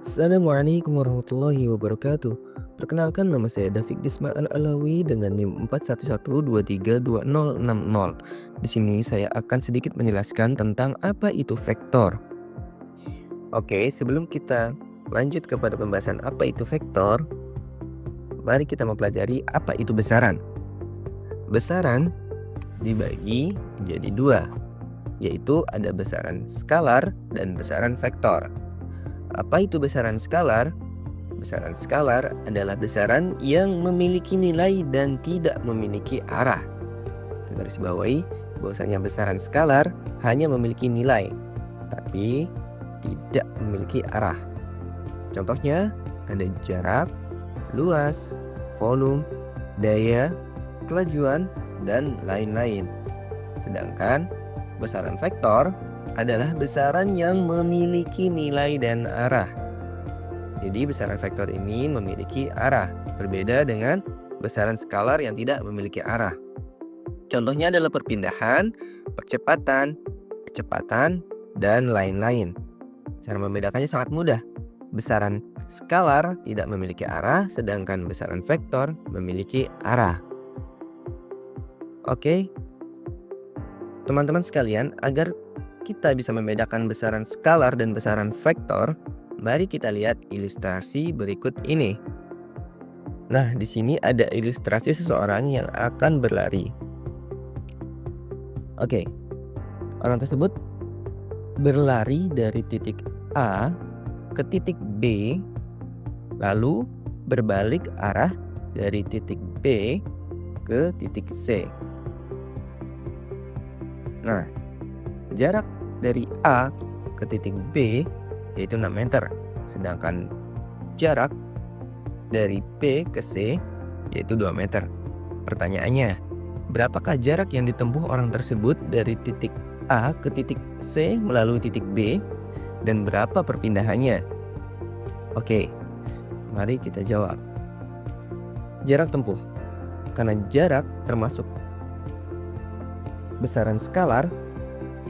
Assalamualaikum warahmatullahi wabarakatuh. Perkenalkan, nama saya David Disma Al-Alawi dengan NIM 4112320060. Di sini saya akan sedikit menjelaskan tentang apa itu vektor. Oke, sebelum kita lanjut kepada pembahasan apa itu vektor, mari kita mempelajari apa itu besaran. Besaran dibagi menjadi dua, yaitu ada besaran skalar dan besaran vektor. Apa itu besaran skalar? Besaran skalar adalah besaran yang memiliki nilai dan tidak memiliki arah. Garisbawahi bahwasanya besaran skalar hanya memiliki nilai, tapi tidak memiliki arah. Contohnya ada jarak, luas, volume, daya, kelajuan, dan lain-lain. Sedangkan besaran vektor adalah besaran yang memiliki nilai dan arah. Jadi besaran vektor ini memiliki arah, berbeda dengan besaran skalar yang tidak memiliki arah. Contohnya adalah perpindahan, percepatan, kecepatan, dan lain-lain. Cara membedakannya sangat mudah. Besaran skalar tidak memiliki arah, sedangkan besaran vektor memiliki arah. Oke, teman-teman sekalian, agar kita bisa membedakan besaran skalar dan besaran vektor, mari kita lihat ilustrasi berikut ini. Nah, di sini ada ilustrasi seseorang yang akan berlari. Oke, orang tersebut berlari dari titik A ke titik B, lalu berbalik arah dari titik B ke titik C. Nah, jarak dari A ke titik B yaitu 6 meter, sedangkan jarak dari B ke C yaitu 2 meter. Pertanyaannya, berapakah jarak yang ditempuh orang tersebut dari titik A ke titik C melalui titik B, dan berapa perpindahannya? Oke, mari kita jawab. Jarak tempuh. Karena jarak termasuk besaran skalar,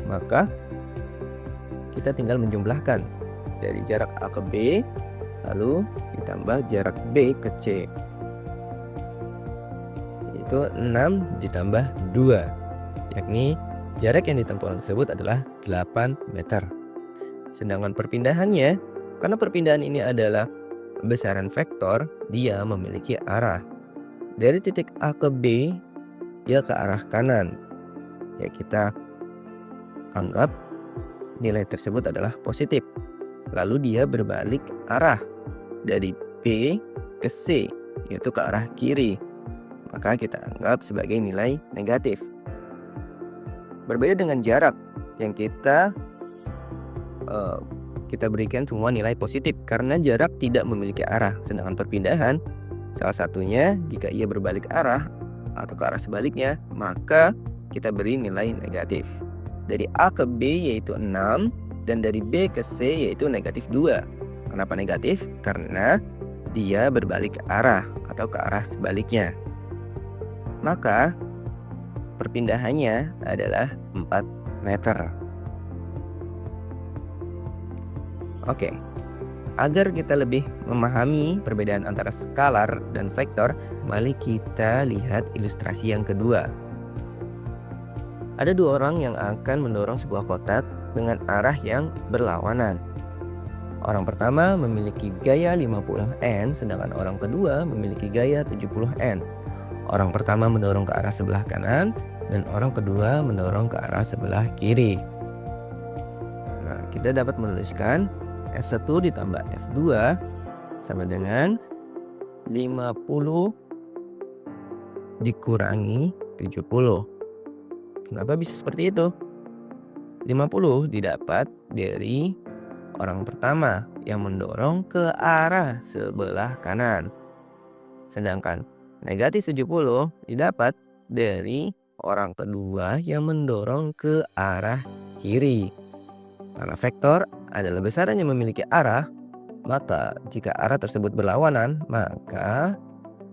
maka kita tinggal menjumlahkan dari jarak A ke B, lalu ditambah jarak B ke C, yaitu 6 ditambah 2, yakni jarak yang ditempuh orang tersebut adalah 8 meter. Sedangkan perpindahannya, karena perpindahan ini adalah besaran vektor, dia memiliki arah. Dari titik A ke B, dia ke arah kanan. Ya, kita anggap nilai tersebut adalah positif. Lalu dia berbalik arah dari B ke C, yaitu ke arah kiri. Maka kita anggap sebagai nilai negatif. Berbeda dengan jarak yang kita berikan semua nilai positif karena jarak tidak memiliki arah. Sedangkan perpindahan, salah satunya jika ia berbalik arah atau ke arah sebaliknya, maka kita beri nilai negatif. Dari A ke B yaitu 6, dan dari B ke C yaitu negatif 2. Kenapa negatif? Karena dia berbalik arah atau ke arah sebaliknya. Maka perpindahannya adalah 4 meter. Oke, agar kita lebih memahami perbedaan antara skalar dan vektor, mari kita lihat ilustrasi yang kedua. Ada dua orang yang akan mendorong sebuah kotak dengan arah yang berlawanan. Orang pertama memiliki gaya 50 N, sedangkan orang kedua memiliki gaya 70 N. Orang pertama mendorong ke arah sebelah kanan, dan orang kedua mendorong ke arah sebelah kiri. Nah, kita dapat menuliskan F1 ditambah F2 sama dengan 50 dikurangi 70. Kenapa bisa seperti itu? 50 didapat dari orang pertama yang mendorong ke arah sebelah kanan. Sedangkan negatif 70 didapat dari orang kedua yang mendorong ke arah kiri. Karena vektor adalah besaran yang memiliki arah, maka jika arah tersebut berlawanan, maka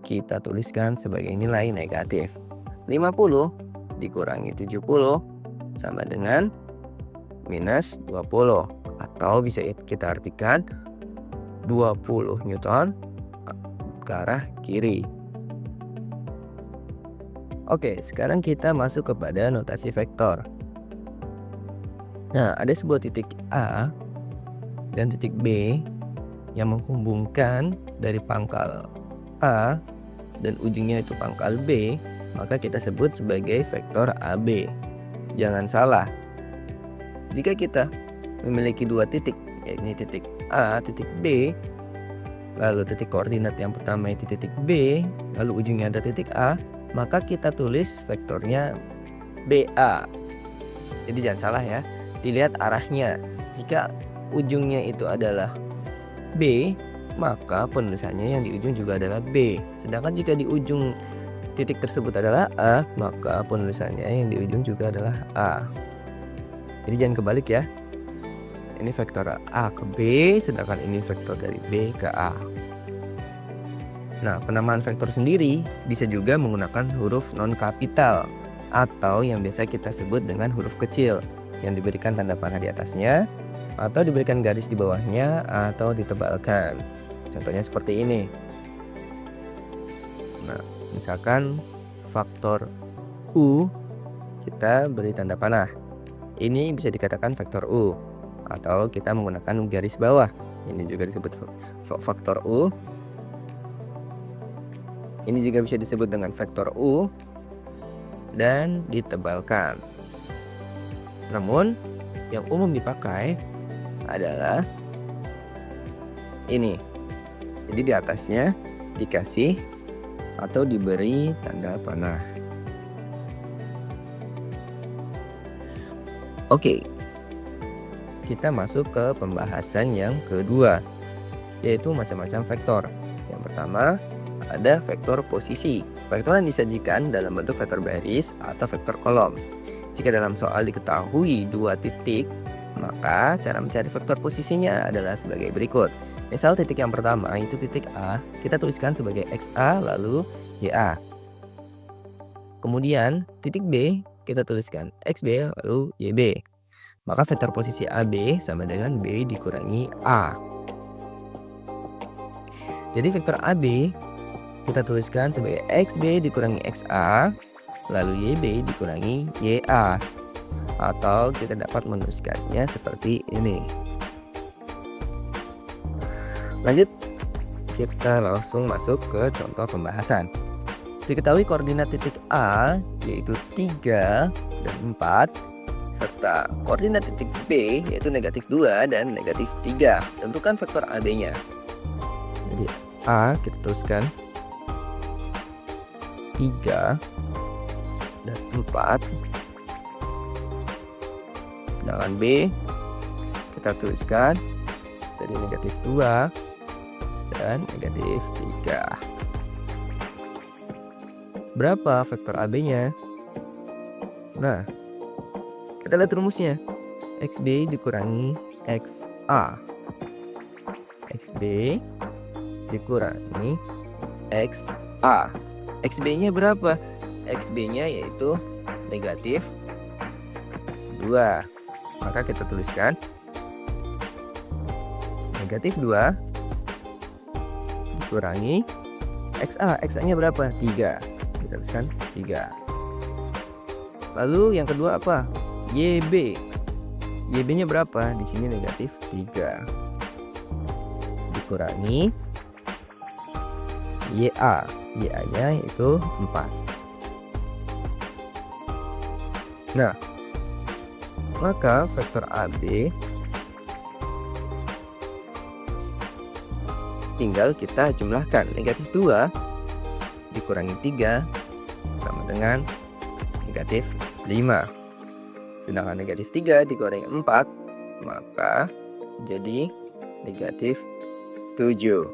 kita tuliskan sebagai nilai negatif. 50 dikurangi 70 sama dengan minus 20. Atau bisa kita artikan 20 Newton ke arah kiri. Oke, sekarang kita masuk kepada notasi vektor. Nah, ada sebuah titik A dan titik B yang menghubungkan dari pangkal A dan ujungnya itu pangkal B, maka kita sebut sebagai vektor AB. Jangan salah, jika kita memiliki dua titik, yakni titik A, titik B, lalu titik koordinat yang pertama itu titik B, lalu ujungnya ada titik A, maka kita tulis vektornya BA. Jadi jangan salah ya, dilihat arahnya. Jika ujungnya itu adalah B, maka penulisannya yang di ujung juga adalah B. Sedangkan jika di ujung titik tersebut adalah A, maka penulisannya yang di ujung juga adalah A. Jadi jangan kebalik ya. Ini vektor A ke B, sedangkan ini vektor dari B ke A. Nah, penamaan vektor sendiri bisa juga menggunakan huruf non kapital atau yang biasa kita sebut dengan huruf kecil yang diberikan tanda panah di atasnya atau diberikan garis di bawahnya atau ditebalkan. Contohnya seperti ini. Nah, misalkan faktor U kita beri tanda panah. Ini bisa dikatakan vektor U atau kita menggunakan garis bawah. Ini juga disebut faktor U. Ini juga bisa disebut dengan vektor U dan ditebalkan. Namun yang umum dipakai adalah ini. Jadi di atasnya dikasih atau diberi tanda panah. Oke, kita masuk ke pembahasan yang kedua, yaitu macam-macam vektor. Yang pertama ada vektor posisi. Vektor yang disajikan dalam bentuk vektor baris atau vektor kolom. Jika dalam soal diketahui dua titik, maka cara mencari vektor posisinya adalah sebagai berikut. Misal titik yang pertama itu titik A, kita tuliskan sebagai XA lalu YA. Kemudian titik B kita tuliskan XB lalu YB. Maka vektor posisi AB sama dengan B dikurangi A. Jadi vektor AB kita tuliskan sebagai XB dikurangi XA lalu YB dikurangi YA. Atau kita dapat menuliskannya seperti ini. Lanjut, kita langsung masuk ke contoh pembahasan. Diketahui koordinat titik A yaitu 3 dan 4 serta koordinat titik B yaitu -2 dan -3. Tentukan vektor AB-nya. Jadi A kita tuliskan 3 dan 4. Sedangkan B kita tuliskan dari -2 dan -3. Berapa vektor AB-nya? Nah, kita lihat rumusnya. XB dikurangi XA. XB dikurangi XA. XB-nya berapa? XB-nya yaitu -2. Maka kita tuliskan -2 dikurangi XA. XA-nya berapa? 3. Kita tuliskan 3. Lalu yang kedua apa? YB. YB-nya berapa? Di sini -3. Dikurangi YA. YA-nya itu 4. Nah, maka vektor AB tinggal kita jumlahkan. -2 dikurangi 3 sama dengan -5. Sedangkan -3 dikurangi 4 maka jadi -7.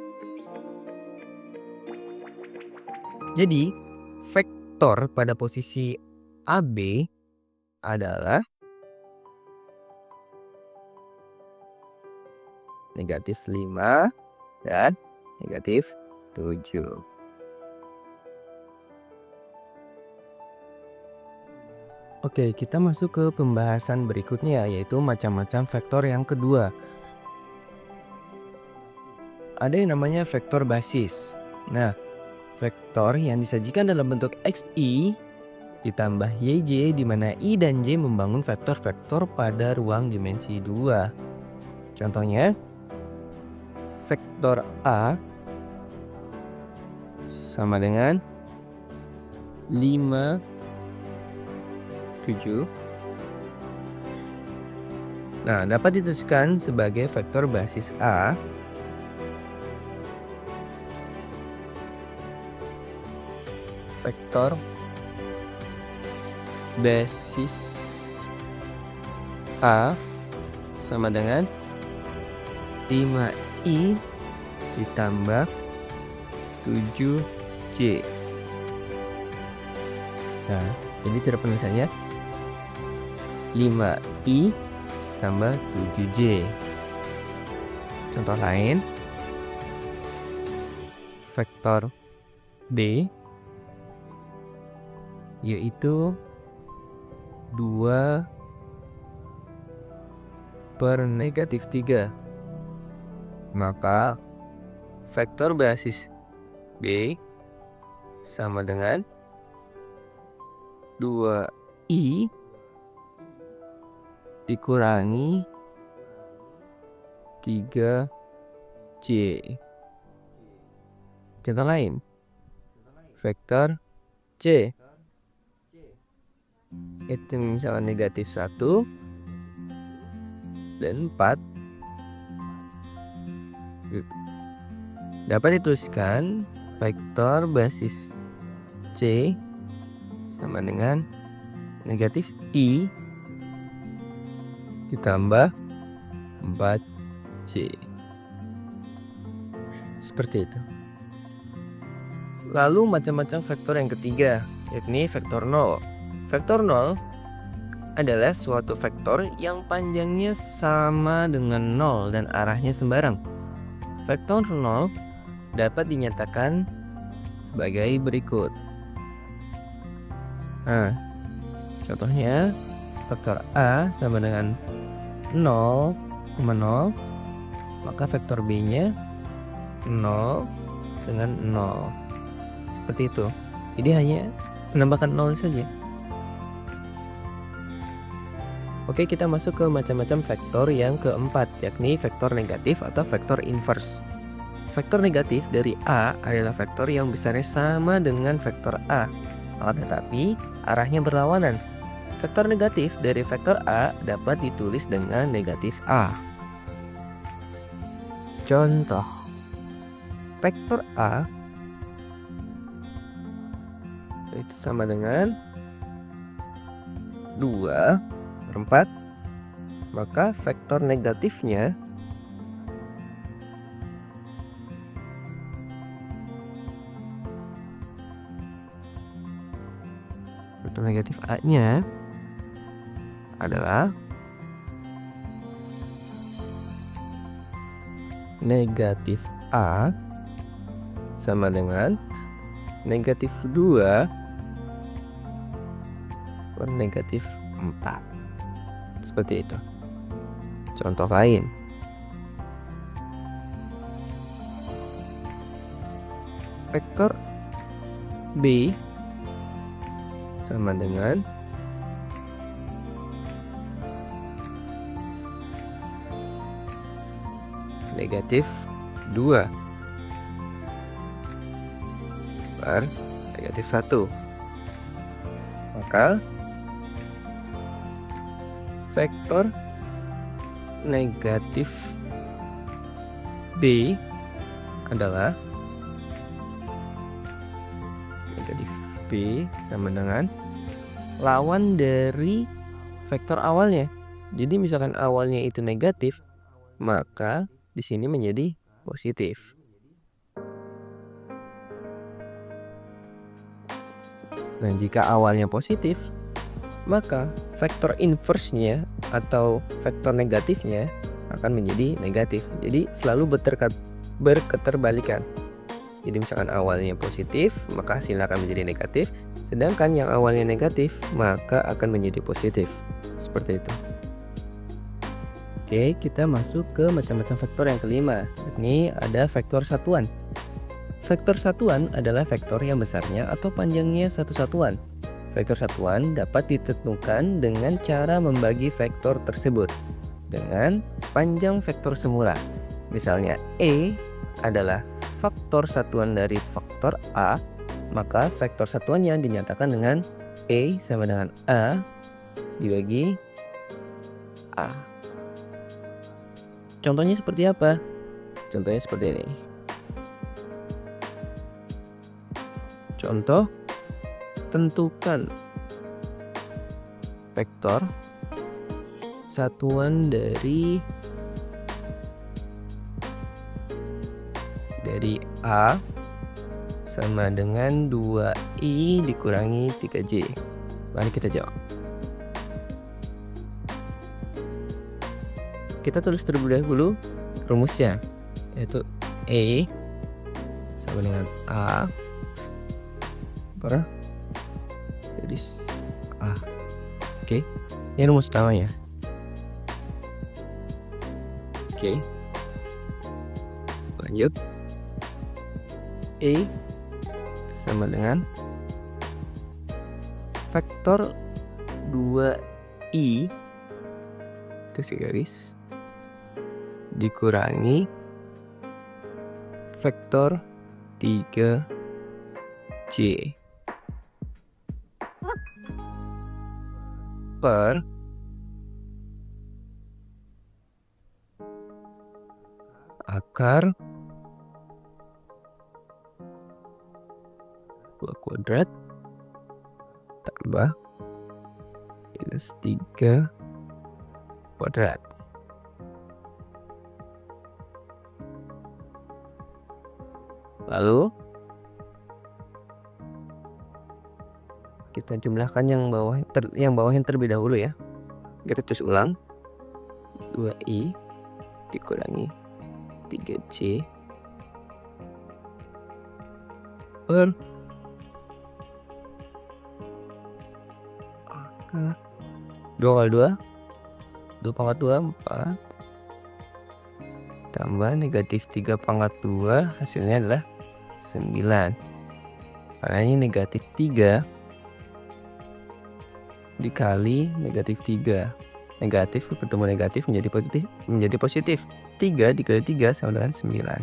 Jadi vektor pada posisi AB adalah -5 dan -7. Oke, kita masuk ke pembahasan berikutnya yaitu macam-macam vektor yang kedua. ada yang namanya vektor basis. Nah, vektor yang disajikan dalam bentuk xi ditambah yj, di mana i dan j membangun vektor-vektor pada ruang dimensi 2. Contohnya, vektor a sama dengan 5, 7. Nah, dapat dituliskan sebagai vektor basis A vektor basis A sama dengan 5i ditambah 7j. Nah, jadi cara penulisannya 5i tambah 7j. Contoh lain, vektor B yaitu 2 per negatif 3. Maka vektor basis B sama dengan 2i dikurangi 3j. Contoh lain, vektor C itu misalkan negatif 1 dan 4. Dapat dituliskan vektor basis C sama dengan negatif I ditambah 4J. Seperti itu. Lalu macam-macam vektor yang ketiga, yakni vektor 0. Vektor 0 adalah suatu vektor yang panjangnya sama dengan 0 dan arahnya sembarang. Vektor 0 dapat dinyatakan sebagai berikut. Nah, contohnya vektor A sama dengan 0,0, maka vektor B-nya 0 dengan 0. Seperti itu. Jadi hanya menambahkan 0 saja. Oke, kita masuk ke macam-macam vektor yang keempat, yakni vektor negatif atau vektor inverse. Vektor negatif dari A adalah vektor yang besarnya sama dengan vektor A, tetapi arahnya berlawanan. Vektor negatif dari vektor A dapat ditulis dengan negatif A. Contoh, vektor A itu sama dengan 2 per 4, maka vektor negatifnya vektor negatif A-nya adalah negatif A sama dengan negatif 2 per negatif 4. Seperti itu. Contoh lain, vektor B sama dengan negatif 2 per negatif 1. Maka vektor negatif B adalah negatif B sama dengan lawan dari vektor awalnya. Jadi misalkan awalnya itu negatif, maka di sini menjadi positif. Dan jika awalnya positif, maka vektor inverse-nya atau vektor negatifnya akan menjadi negatif. Jadi selalu berketerbalikan. Jadi misalkan awalnya positif, maka hasilnya akan menjadi negatif. Sedangkan yang awalnya negatif, maka akan menjadi positif. Seperti itu. Oke, kita masuk ke macam-macam vektor yang kelima. Ini ada vektor satuan. Vektor satuan adalah vektor yang besarnya atau panjangnya satu satuan. Vektor satuan dapat ditentukan dengan cara membagi vektor tersebut dengan panjang vektor semula. Misalnya E adalah faktor satuan dari faktor A, maka vektor satuannya dinyatakan dengan E sama dengan A dibagi A. Contohnya seperti apa? Contohnya seperti ini. Contoh, tentukan vektor satuan dari A sama dengan 2i dikurangi 3j. Mari kita jawab. Kita tulis terlebih dahulu rumusnya, yaitu E sama dengan A per garis A. Oke, ini rumus utamanya. Oke, lanjut. E sama dengan faktor 2i itu garis dikurangi vektor 3j per akar 2 kuadrat tambah minus 3 kuadrat. Lalu kita jumlahkan yang bawahnya terlebih dahulu ya. Kita tulis ulang. 2i dikurangi 3j per 2 kali 2 pangkat 2 4 tambah negatif 3 pangkat 2 hasilnya adalah 9. Karena ini negatif 3 dikali negatif 3. Negatif bertemu negatif menjadi positif. 3 dikali 3 sama dengan 9.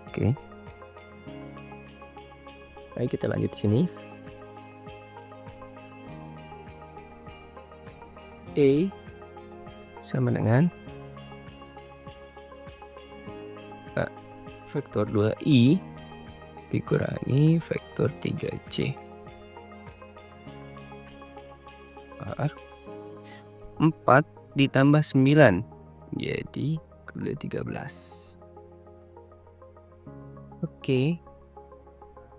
Oke. Baik, kita lanjut di sini. E sama dengan vektor 2i dikurangi vektor 3j per 4 ditambah 9 jadi 13. Oke,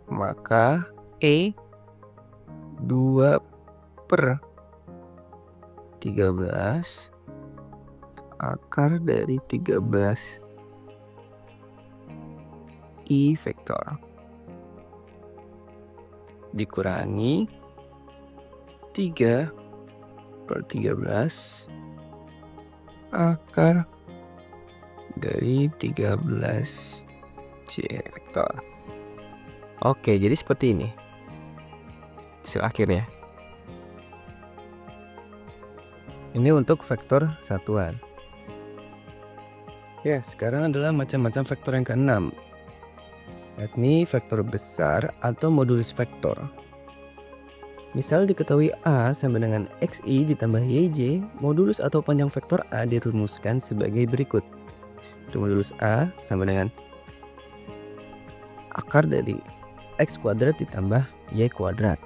maka E 2 per 13 akar dari 13 I vektor dikurangi 3 per 13 akar dari 13 J vektor. Oke, jadi seperti ini hasil akhirnya. Ini untuk vektor satuan. Ya, sekarang adalah macam-macam vektor yang keenam, yakni vektor besar atau modulus vektor. Misal diketahui A sama dengan XI ditambah YJ, modulus atau panjang vektor A dirumuskan sebagai berikut. Modulus A sama dengan akar dari X kuadrat ditambah Y kuadrat.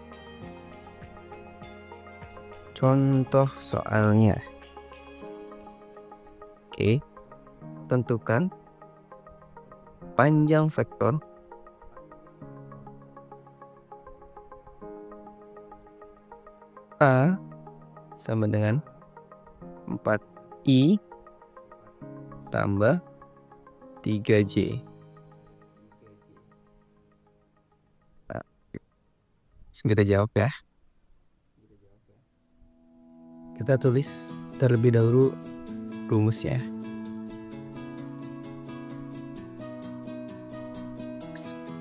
Contoh soalnya. Oke, tentukan panjang vektor A sama dengan 4i tambah 3j. Nah, kita jawab ya. Kita tulis terlebih dahulu rumusnya.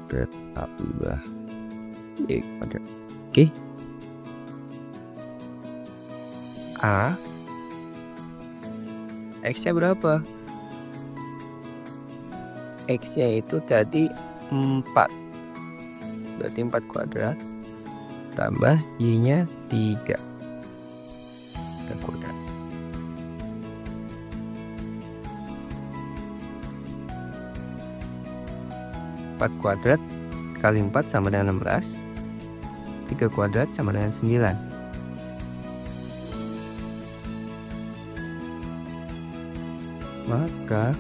Kuadrat tambah Y kuadrat. Oke. A X-nya berapa? X-nya itu tadi 4. Berarti 4 kuadrat tambah Y-nya 3. 3 kuadrat. Empat kuadrat kali 4 sama dengan 16. 3 kuadrat sama dengan 9. Maka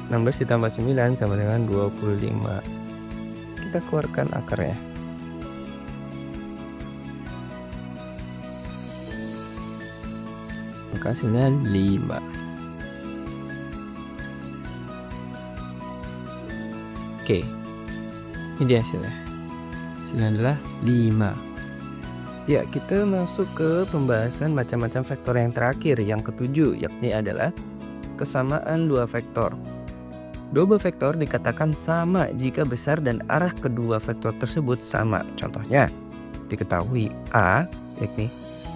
16 ditambah 9 sama dengan 25. Kita keluarkan akarnya. Maka hasilnya 5. Oke. Ini dia hasilnya. Hasilnya adalah 5. Ya, kita masuk ke pembahasan macam-macam vektor yang terakhir, yang ketujuh, yakni adalah kesamaan dua vektor. Dua vektor dikatakan sama jika besar dan arah kedua vektor tersebut sama. Contohnya, diketahui A yakni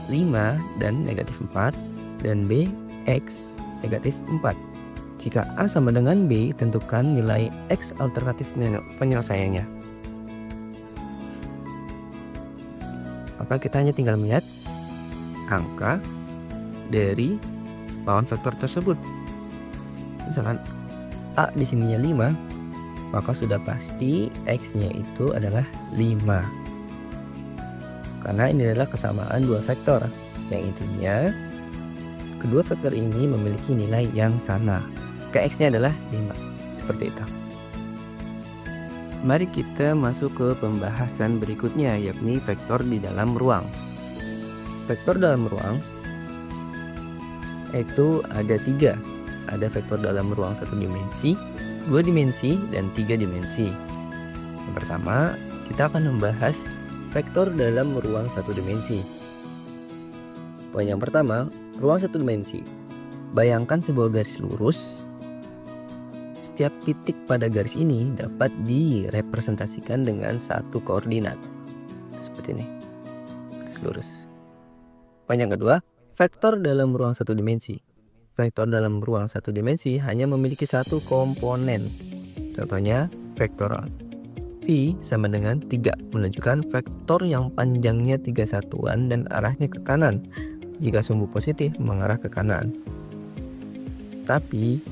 5 dan negatif 4 dan B X negatif 4. Jika A sama dengan B, tentukan nilai X alternatif penyelesaiannya. Maka kita hanya tinggal melihat angka dari lawan vektor tersebut. Misalkan A di sininya 5, maka sudah pasti X-nya itu adalah 5. Karena ini adalah kesamaan dua vektor, yang intinya kedua vektor ini memiliki nilai yang sama. X-nya adalah 5. Seperti itu. Mari kita masuk ke pembahasan berikutnya, yakni vektor di dalam ruang. Vektor dalam ruang itu ada 3. Ada vektor dalam ruang 1 dimensi, 2 dimensi, dan 3 dimensi. Yang pertama, kita akan membahas vektor dalam ruang 1 dimensi. Poin yang pertama, ruang 1 dimensi. Bayangkan sebuah garis lurus. Setiap titik pada garis ini dapat direpresentasikan dengan satu koordinat. Seperti ini. Garis lurus. Poin yang kedua, vektor dalam ruang 1 dimensi. Vektor dalam ruang 1 dimensi hanya memiliki satu komponen. Contohnya, vektor V sama dengan 3, menunjukkan vektor yang panjangnya 3 satuan dan arahnya ke kanan. Jika sumbu positif mengarah ke kanan. Tapi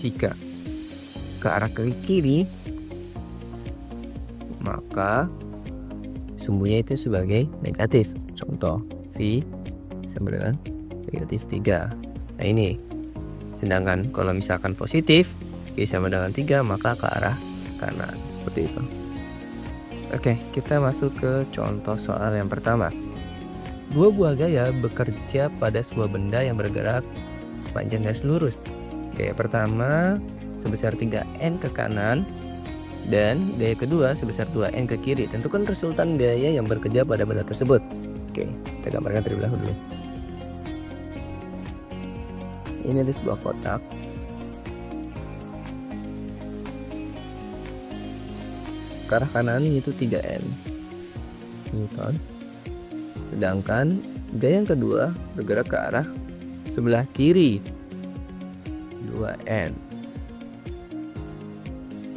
jika ke arah ke kiri, maka sumbunya itu sebagai negatif. Contoh, V sama dengan negatif 3. Nah ini. Sedangkan kalau misalkan positif, V sama dengan 3, maka ke arah kanan. Seperti itu. Oke, kita masuk ke contoh soal yang pertama. Dua buah gaya bekerja pada sebuah benda yang bergerak sepanjang garis lurus. Gaya pertama sebesar 3N ke kanan dan gaya kedua sebesar 2N ke kiri. Tentukan resultan gaya yang bekerja pada benda tersebut. Oke, kita gambarkan terlebih dahulu. Ini ada sebuah kotak. Ke arah kanan itu 3N Newton. Sedangkan gaya yang kedua bergerak ke arah sebelah kiri 2N.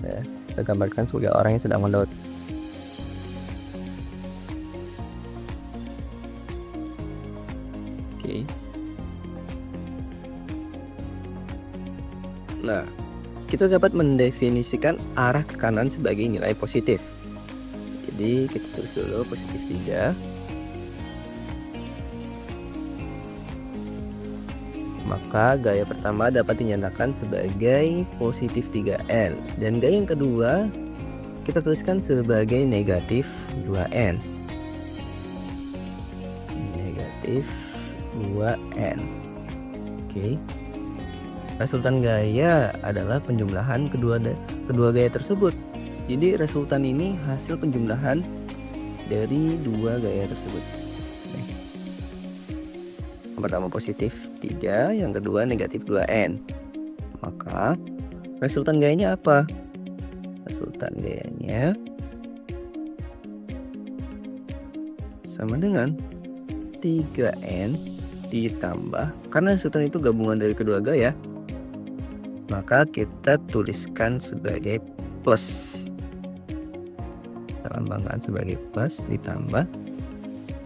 Ya, kita gambarkan sebagai orang yang sedang melaut. Oke. Nah, kita dapat mendefinisikan arah ke kanan sebagai nilai positif. Jadi kita tulis dulu positif 3. Maka gaya pertama dapat dinyatakan sebagai positif 3N. Dan gaya yang kedua kita tuliskan sebagai negatif 2N. Negatif 2N. Oke. Resultan gaya adalah penjumlahan kedua gaya tersebut. Jadi resultan ini hasil penjumlahan dari dua gaya tersebut. Yang pertama positif 3, yang kedua negatif 2N. Maka resultan gayanya apa? Resultan gayanya sama dengan 3N ditambah, karena resultan itu gabungan dari kedua gaya, maka kita tuliskan sebagai plus. Kita lambangkan sebagai plus ditambah,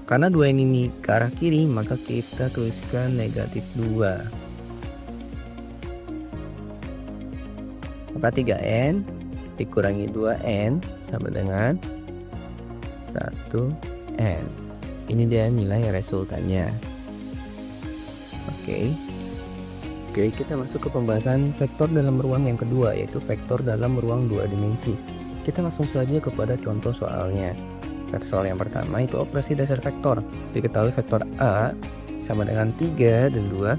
karena 2N ini ke arah kiri, maka kita tuliskan negatif 2. Maka 3N dikurangi 2N sama dengan 1N. Ini dia nilai resultannya. Oke, kita masuk ke pembahasan vektor dalam ruang yang kedua, yaitu vektor dalam ruang 2 dimensi. Kita langsung saja kepada contoh soalnya. Soal yang pertama itu operasi dasar vektor. Diketahui vektor A sama dengan 3 dan 2,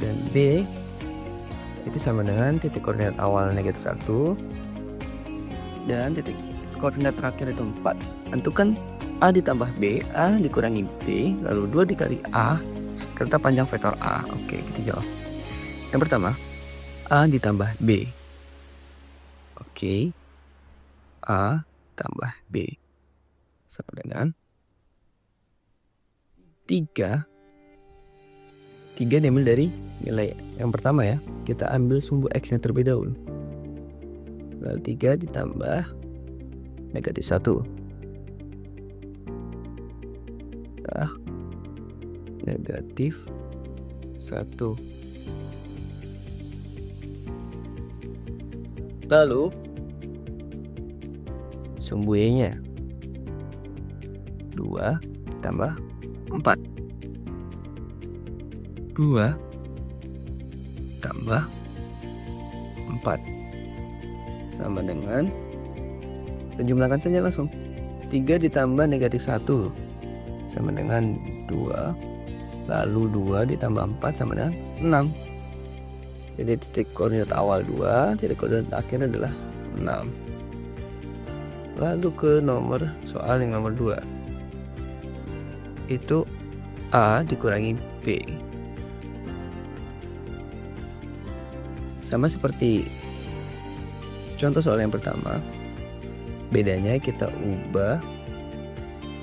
dan B itu sama dengan titik koordinat awal negatif 1 dan titik koordinat terakhir itu 4. Tentukan A ditambah B, A dikurangi B, lalu 2 dikali A, serta panjang vektor A. Oke, kita jawab. Yang pertama, A ditambah B. Oke, A tambah B sama dengan 3. 3 diambil dari nilai yang pertama ya. Kita ambil sumbu X nya terlebih dahulu. Lalu 3 ditambah negatif 1. Negatif 1. Lalu sumbu Y nya 2 tambah 4. 2 tambah 4 sama dengan, kita jumlahkan saja langsung. 3 ditambah negatif 1 sama dengan 2. Lalu 2 ditambah 4 sama dengan 6. Jadi titik koordinat awal 2, titik koordinat akhir adalah 6. Lalu ke nomor soal yang nomor 2. Itu A dikurangi B. Sama seperti contoh soal yang pertama. Bedanya kita ubah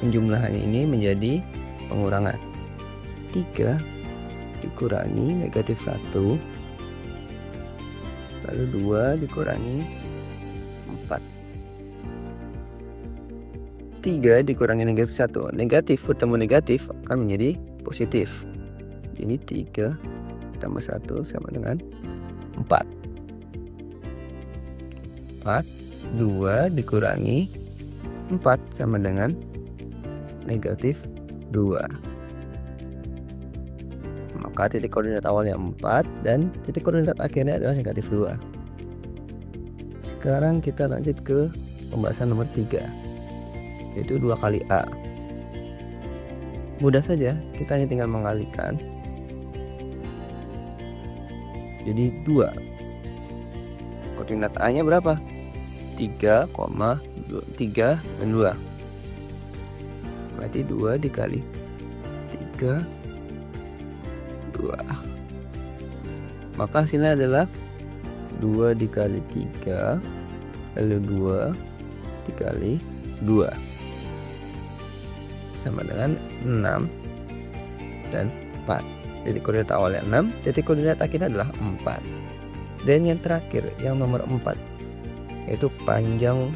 penjumlahan ini menjadi pengurangan. 3 dikurangi negatif 1, lalu 2 dikurangi 4. 3 dikurangi negatif 1, negatif bertemu negatif akan menjadi positif. Jadi 3 tambah 1 sama dengan 4. 4, 2 dikurangi 4 sama dengan negatif 2. Maka titik koordinat awalnya 4 dan titik koordinat akhirnya adalah negatif 2. Sekarang kita lanjut ke pembahasan nomor 3, yaitu 2 kali A. Mudah saja, kita hanya tinggal mengalikan. Jadi 2. Koordinat A nya berapa? 3, 3 dan 2. Berarti 2 dikali 3, 2. Maka hasilnya adalah 2 dikali 3, lalu 2 dikali 2 sama dengan 6 dan 4. Titik koordinat awalnya 6, titik koordinat akhirnya adalah 4. Dan yang terakhir, yang nomor 4, yaitu panjang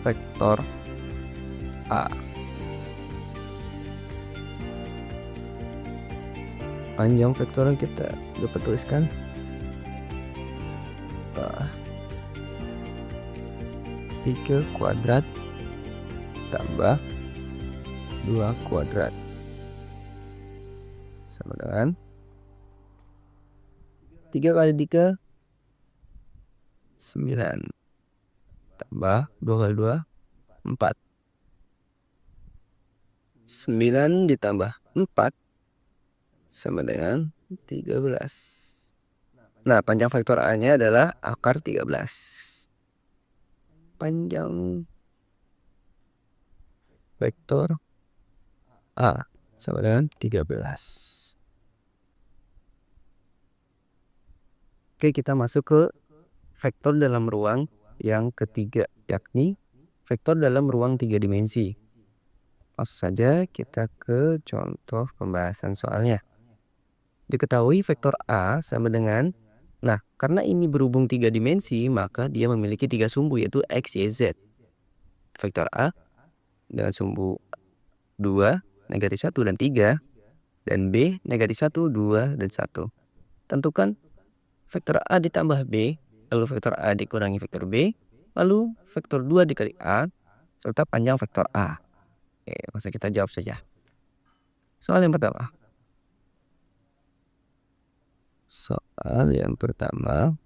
vektor A. Panjang vektor yang kita dapat tuliskan A 3 kuadrat tambah 2 kuadrat sama dengan 3 kali 3 9 tambah 2 kali 2 4. 9 ditambah 4 sama dengan 13. Nah, panjang vektor A nya adalah akar 13. Panjang vektor A sama dengan 13. Oke, kita masuk ke vektor dalam ruang yang ketiga, yakni vektor dalam ruang 3 dimensi. Langsung saja kita ke contoh pembahasan soalnya. Diketahui vektor A sama dengan, nah karena ini berhubung 3 dimensi, maka dia memiliki 3 sumbu yaitu X, Y, Z. Vektor A dengan sumbu 2, negatif 1, dan 3, dan B negatif 1, 2, dan 1. Tentukan vektor A ditambah B, lalu vektor A dikurangi vektor B, lalu vektor 2 dikali A, serta panjang vektor A. Oke, langsung kita jawab saja. Soal yang pertama. Soal yang pertama.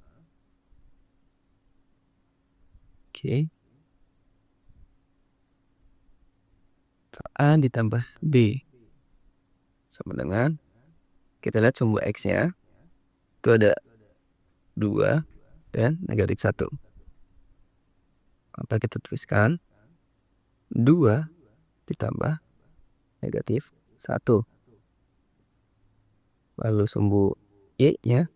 Oke. A ditambah B Sama dengan, kita lihat sumbu X-nya, itu ada 2 dan negatif 1. Maka kita tuliskan 2 ditambah negatif 1. Lalu sumbu Y-nya,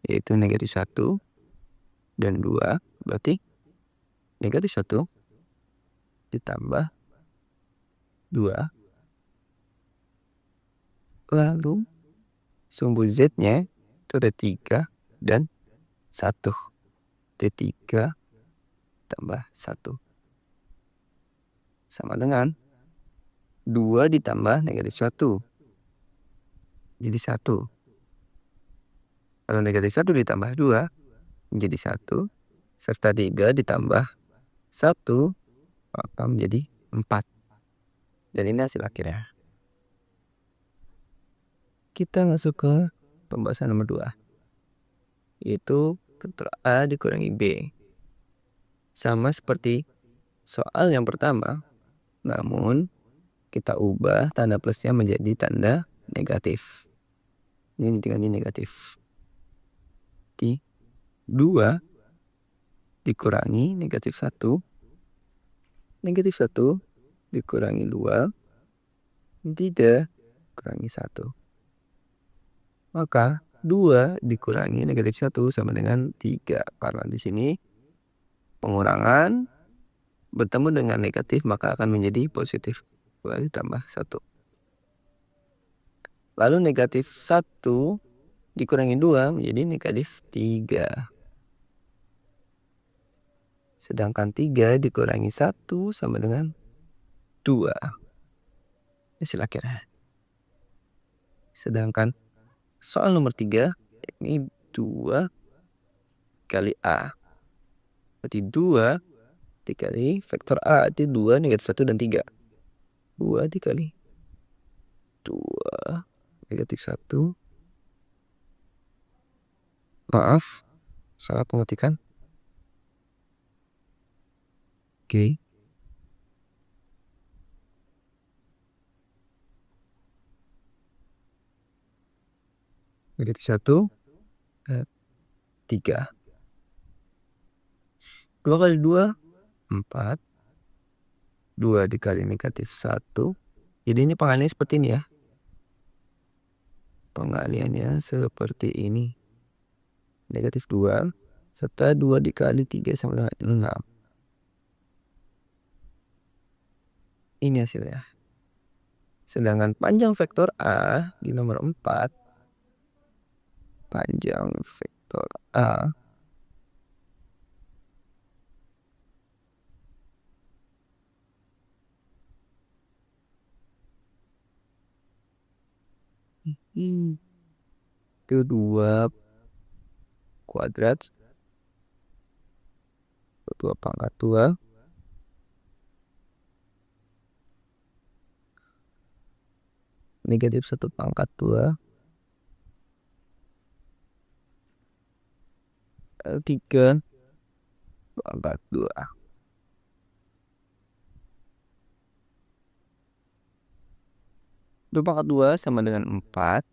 yaitu negatif 1 dan 2, berarti negatif 1 ditambah 2. Lalu sumbu Z-nya itu ada 3 dan 1. T3 tambah 1. Sama dengan 2 ditambah negatif 1. Jadi 1. Kalau negatif 1 ditambah 2 menjadi 1. Serta 3 ditambah 1 maka menjadi 4. Dan ini hasil akhirnya. Kita masuk ke pembahasan nomor 2. Yaitu vektor A dikurangi B. Sama seperti soal yang pertama, namun kita ubah tanda plusnya menjadi tanda negatif. Ini diganti negatif. 2 dikurangi negatif 1. Negatif 1 dikurangi 2. 3 kurangi 1. Maka 2 dikurangi negatif 1 sama dengan 3. Karena di sini pengurangan bertemu dengan negatif maka akan menjadi positif. 2 ditambah 1. Lalu negatif 1 dikurangi 2 menjadi negatif 3. Sedangkan 3 dikurangi 1 sama dengan 2. Hasil akhirnya. Sedangkan soal nomor 3, yakni 2 kali A. Berarti 2 dikali vektor A itu 2, negatif 1, dan 3. 2 dikali 2, negatif 1. Maaf, salah pengetikan. Oke. Negatif 1, 3. 2 kali 2, 4. 2 dikali negatif 1. Jadi ini pengaliannya seperti ini ya. Pengaliannya seperti ini. Negatif 2 serta 2 dikali 3 sama dengan 6. Ini hasilnya. Sedangkan panjang vektor A di nomor 4. Panjang vektor A itu 2 kuadrat 2 pangkat 2 negatif 1 pangkat 2 3 pangkat 2. 2 pangkat 2 sama dengan 4.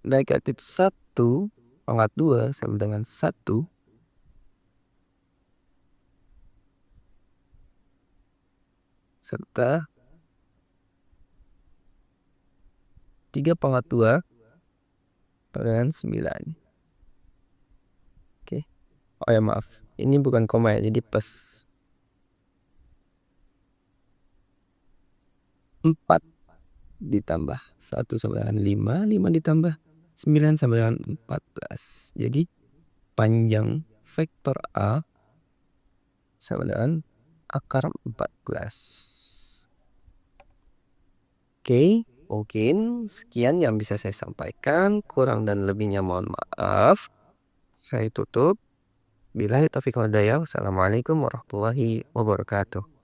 Negatif 1 pangkat 2 sama dengan 1. serta 3/2 panggilan 9. Oke. Oh ya maaf, ini bukan koma ya, jadi plus 4 ditambah 1 sama dengan 5, 5 ditambah 9 sama dengan 14. Jadi panjang vektor A sama dengan akar 14. Oke. Mungkin sekian yang bisa saya sampaikan, kurang dan lebihnya mohon maaf. Saya tutup. Billahi taufiq wal hidayah. Wassalamualaikum warahmatullahi wabarakatuh.